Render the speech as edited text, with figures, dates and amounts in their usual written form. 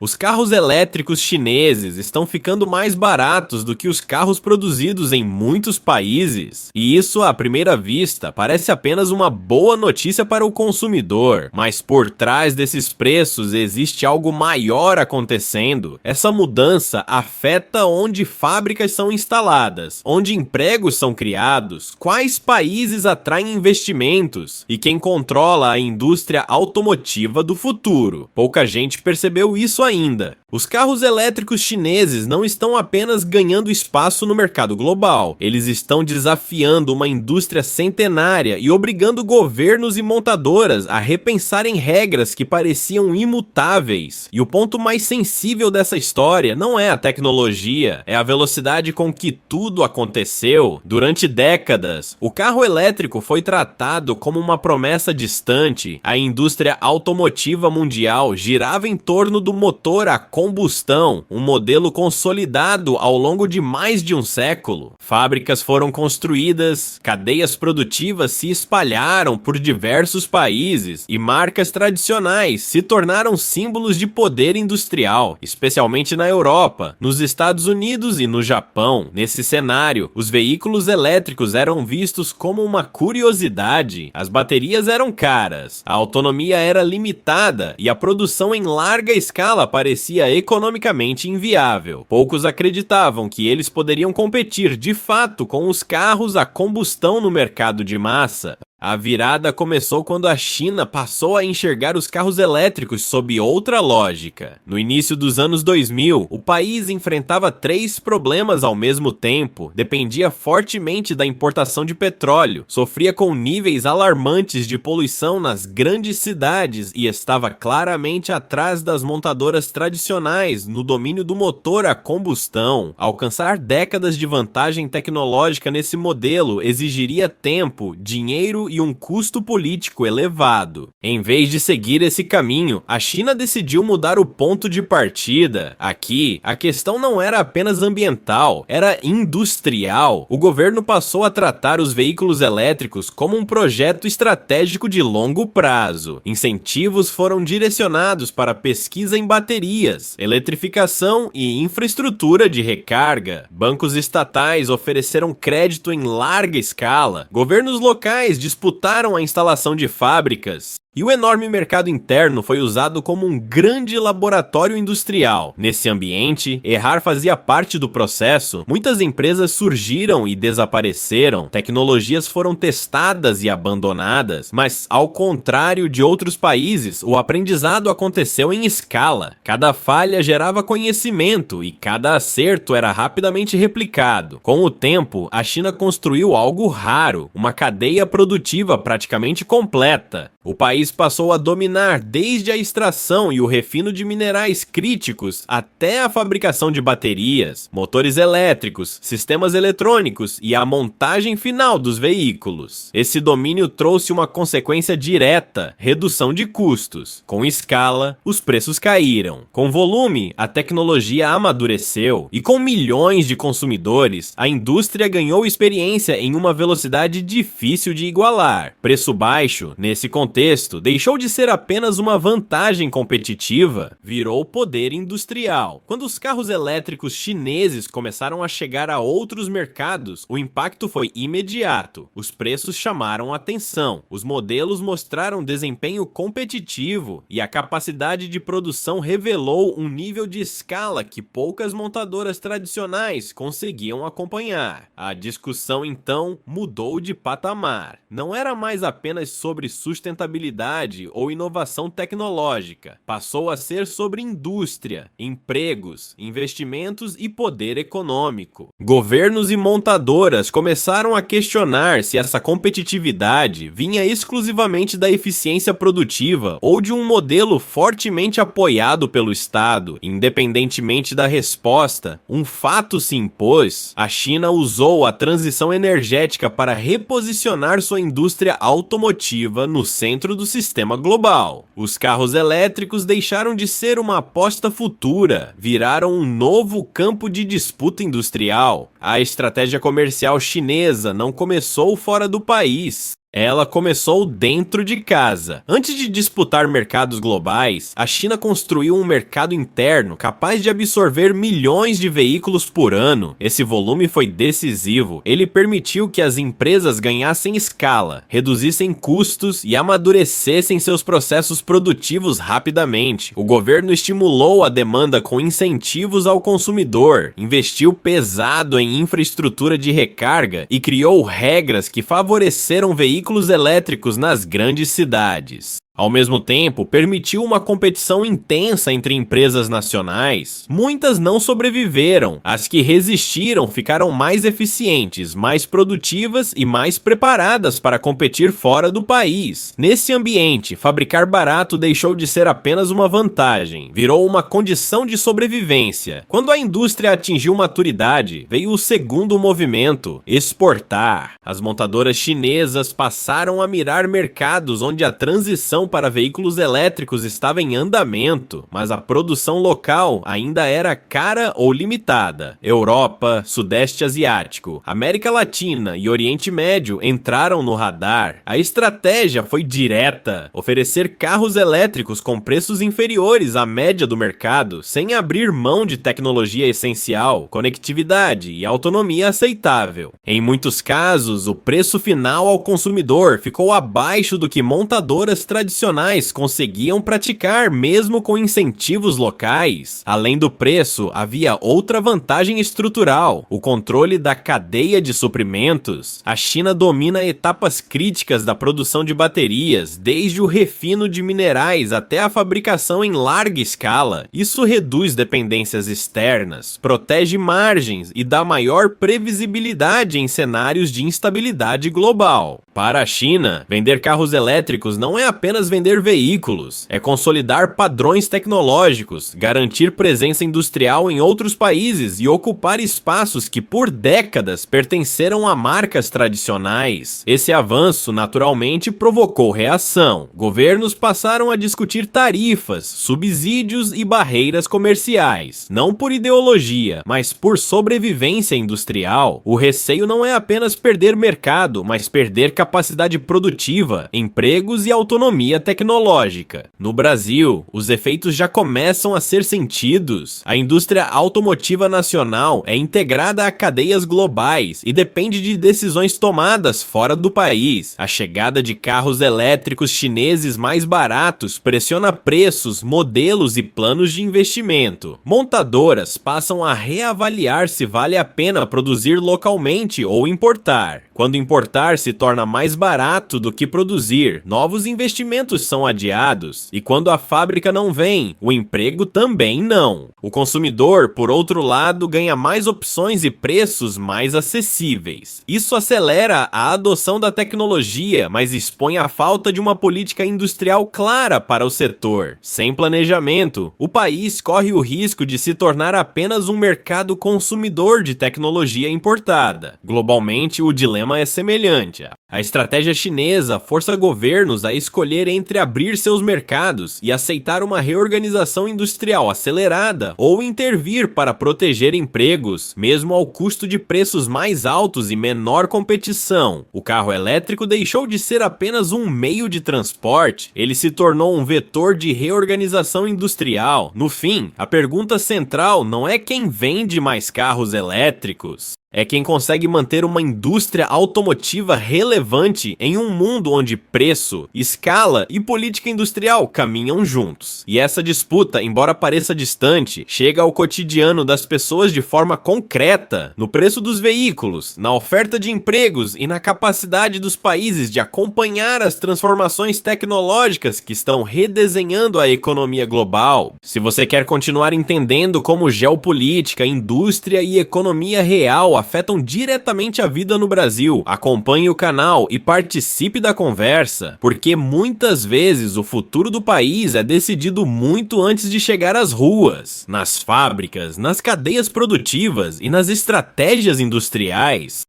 Os carros elétricos chineses estão ficando mais baratos do que os carros produzidos em muitos países. E isso, à primeira vista, parece apenas uma boa notícia para o consumidor. Mas por trás desses preços existe algo maior acontecendo. Essa mudança afeta onde fábricas são instaladas, onde empregos são criados, quais países atraem investimentos e quem controla a indústria automotiva do futuro. Pouca gente percebeu isso ainda. Os carros elétricos chineses não estão apenas ganhando espaço no mercado global, eles estão desafiando uma indústria centenária e obrigando governos e montadoras a repensarem regras que pareciam imutáveis. E o ponto mais sensível dessa história não é a tecnologia, é a velocidade com que tudo aconteceu. Durante décadas, o carro elétrico foi tratado como uma promessa distante. A indústria automotiva mundial girava em torno do motor a combustão, um modelo consolidado ao longo de mais de um século. Fábricas foram construídas, cadeias produtivas se espalharam por diversos países e marcas tradicionais se tornaram símbolos de poder industrial, especialmente na Europa, nos Estados Unidos e no Japão. Nesse cenário, os veículos elétricos eram vistos como uma curiosidade, as baterias eram caras, a autonomia era limitada e a produção em larga escala parecia economicamente inviável. Poucos acreditavam que eles poderiam competir de fato com os carros a combustão no mercado de massa. A virada começou quando a China passou a enxergar os carros elétricos sob outra lógica. No início dos anos 2000, o país enfrentava 3 problemas ao mesmo tempo, dependia fortemente da importação de petróleo, sofria com níveis alarmantes de poluição nas grandes cidades e estava claramente atrás das montadoras tradicionais no domínio do motor a combustão. Alcançar décadas de vantagem tecnológica nesse modelo exigiria tempo, dinheiro e um custo político elevado. Em vez de seguir esse caminho, a China decidiu mudar o ponto de partida. Aqui, a questão não era apenas ambiental, era industrial. O governo passou a tratar os veículos elétricos como um projeto estratégico de longo prazo. Incentivos foram direcionados para pesquisa em baterias, eletrificação e infraestrutura de recarga. Bancos estatais ofereceram crédito em larga escala. Governos locais disputaram a instalação de fábricas. E o enorme mercado interno foi usado como um grande laboratório industrial. Nesse ambiente, errar fazia parte do processo. Muitas empresas surgiram e desapareceram, tecnologias foram testadas e abandonadas, mas ao contrário de outros países, o aprendizado aconteceu em escala. Cada falha gerava conhecimento e cada acerto era rapidamente replicado. Com o tempo, a China construiu algo raro, uma cadeia produtiva praticamente completa. O país passou a dominar desde a extração e o refino de minerais críticos até a fabricação de baterias, motores elétricos, sistemas eletrônicos e a montagem final dos veículos. Esse domínio trouxe uma consequência direta: redução de custos. Com escala, os preços caíram. Com volume, a tecnologia amadureceu. E com milhões de consumidores, a indústria ganhou experiência em uma velocidade difícil de igualar. Preço baixo, nesse contexto, deixou de ser apenas uma vantagem competitiva, virou poder industrial. Quando os carros elétricos chineses começaram a chegar a outros mercados, o impacto foi imediato. Os preços chamaram atenção, os modelos mostraram desempenho competitivo e a capacidade de produção revelou um nível de escala que poucas montadoras tradicionais conseguiam acompanhar. A discussão então mudou de patamar. Não era mais apenas sobre sustentabilidade ou inovação tecnológica. Passou a ser sobre indústria, empregos, investimentos e poder econômico. Governos e montadoras começaram a questionar se essa competitividade vinha exclusivamente da eficiência produtiva ou de um modelo fortemente apoiado pelo Estado. Independentemente da resposta, um fato se impôs: a China usou a transição energética para reposicionar sua indústria automotiva no centro do sistema global. Os carros elétricos deixaram de ser uma aposta futura, viraram um novo campo de disputa industrial. A estratégia comercial chinesa não começou fora do país. Ela começou dentro de casa. Antes de disputar mercados globais, a China construiu um mercado interno capaz de absorver milhões de veículos por ano. Esse volume foi decisivo. Ele permitiu que as empresas ganhassem escala, reduzissem custos e amadurecessem seus processos produtivos rapidamente. O governo estimulou a demanda com incentivos ao consumidor, investiu pesado em infraestrutura de recarga e criou regras que favoreceram veículos elétricos nas grandes cidades. Ao mesmo tempo, permitiu uma competição intensa entre empresas nacionais. Muitas não sobreviveram. As que resistiram ficaram mais eficientes, mais produtivas e mais preparadas para competir fora do país. Nesse ambiente, fabricar barato deixou de ser apenas uma vantagem, virou uma condição de sobrevivência. Quando a indústria atingiu maturidade, veio o segundo movimento: exportar. As montadoras chinesas passaram a mirar mercados onde a transição para veículos elétricos estava em andamento, mas a produção local ainda era cara ou limitada. Europa, Sudeste Asiático, América Latina e Oriente Médio entraram no radar. A estratégia foi direta: oferecer carros elétricos com preços inferiores à média do mercado, sem abrir mão de tecnologia essencial, conectividade e autonomia aceitável. Em muitos casos, o preço final ao consumidor ficou abaixo do que montadoras tradicionais conseguiam praticar mesmo com incentivos locais. Além do preço, havia outra vantagem estrutural: o controle da cadeia de suprimentos. A China domina etapas críticas da produção de baterias, desde o refino de minerais até a fabricação em larga escala. Isso reduz dependências externas, protege margens e dá maior previsibilidade em cenários de instabilidade global. Para a China, vender carros elétricos não é apenas vender veículos, é consolidar padrões tecnológicos, garantir presença industrial em outros países e ocupar espaços que por décadas pertenceram a marcas tradicionais. Esse avanço naturalmente provocou reação. Governos passaram a discutir tarifas, subsídios e barreiras comerciais, não por ideologia, mas por sobrevivência industrial. O receio não é apenas perder mercado, mas perder capacidade produtiva, empregos e autonomia tecnológica. No Brasil, os efeitos já começam a ser sentidos. A indústria automotiva nacional é integrada a cadeias globais e depende de decisões tomadas fora do país. A chegada de carros elétricos chineses mais baratos pressiona preços, modelos e planos de investimento. Montadoras passam a reavaliar se vale a pena produzir localmente ou importar. Quando importar se torna mais barato do que produzir, novos investimentos são adiados, e quando a fábrica não vem, o emprego também não. O consumidor, por outro lado, ganha mais opções e preços mais acessíveis. Isso acelera a adoção da tecnologia, mas expõe a falta de uma política industrial clara para o setor. Sem planejamento, o país corre o risco de se tornar apenas um mercado consumidor de tecnologia importada. Globalmente, o dilema é semelhante. A estratégia chinesa força governos a escolher entre abrir seus mercados e aceitar uma reorganização industrial acelerada ou intervir para proteger empregos, mesmo ao custo de preços mais altos e menor competição. O carro elétrico deixou de ser apenas um meio de transporte, ele se tornou um vetor de reorganização industrial. No fim, a pergunta central não é quem vende mais carros elétricos, é quem consegue manter uma indústria automotiva relevante em um mundo onde preço, escala e política industrial caminham juntos. E essa disputa, embora pareça distante, chega ao cotidiano das pessoas de forma concreta, no preço dos veículos, na oferta de empregos e na capacidade dos países de acompanhar as transformações tecnológicas que estão redesenhando a economia global. Se você quer continuar entendendo como geopolítica, indústria e economia real afetam diretamente a vida no Brasil, acompanhe o canal e participe da conversa, porque muitas vezes o futuro do país é decidido muito antes de chegar às ruas, nas fábricas, nas cadeias produtivas e nas estratégias industriais.